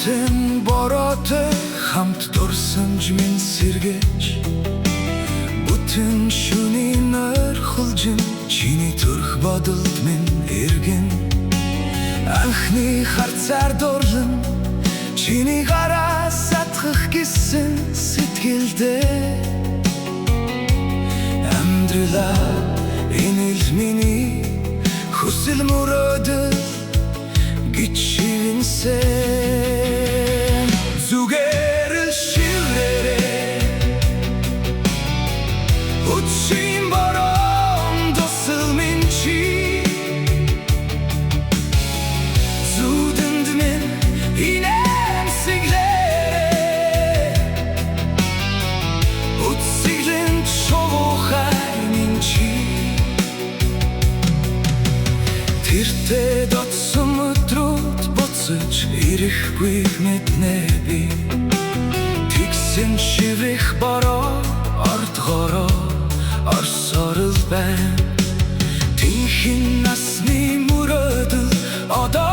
Бүтэн бороотой хамт дурсан жимэн сэргээж Бүтэн шөнийн ойрхолжин чиний төрх бодолд минь эргэн Анхны харцаар дурлан чиний гараас атгах гэсэн сэтгэлдээ Амьдралаа энэл миний хүсэл мөрөөдөл гэж шивэнсэн Зүгээр л шиврээрээ Утшин борон досыл минь чи Зүдэнд минь инэмсэглээрээ Утсиглэн шовохай минь чи Тэртээ дотсон өдрүүд буцаж ирэхгүй мэднэ би Тэгсэн шивэх бороо ордгороо орсоор л байна Тэнхэн насны мөрөөдөл одоо